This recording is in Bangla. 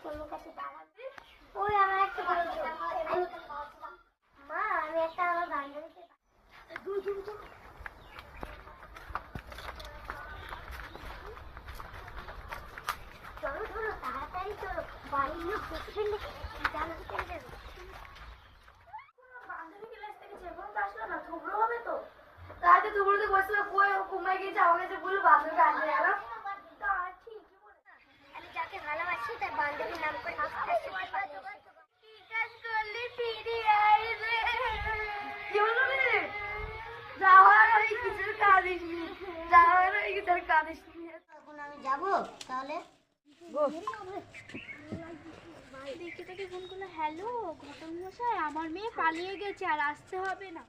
তোমার কাছে দাঁড়াবে। ওই আমার একটা মা, আমি একটা আমার বান্ধবীকে চলো চলো তাড়াতাড়ি চলো, বাড়ির লোক দেখে ফেললে জানতে চলে যাবে। বান্ধবী ক্লাস থেকে যেমন আসলো না, থুবড়ো হবে তো। তাহলে থুবড়োতে বসে কই ঘুমাই গিয়েছে, আমাকে যে বললো বান্ধবী আনতে গেল। আমি যাকে ভালোবাসি তার বান্ধবীর নাম করে কি হলো রে? যাওয়ার ওই কিছু কাঁদিস নি, যাওয়ার ওই কিছু কাঁদিস নি। এখন আমি যাবো তাহলে। দেখে থেকে ফোন করলো, হ্যালো ঘটক মশাই, আমার মেয়ে পালিয়ে গেছে, আর আসতে হবে না।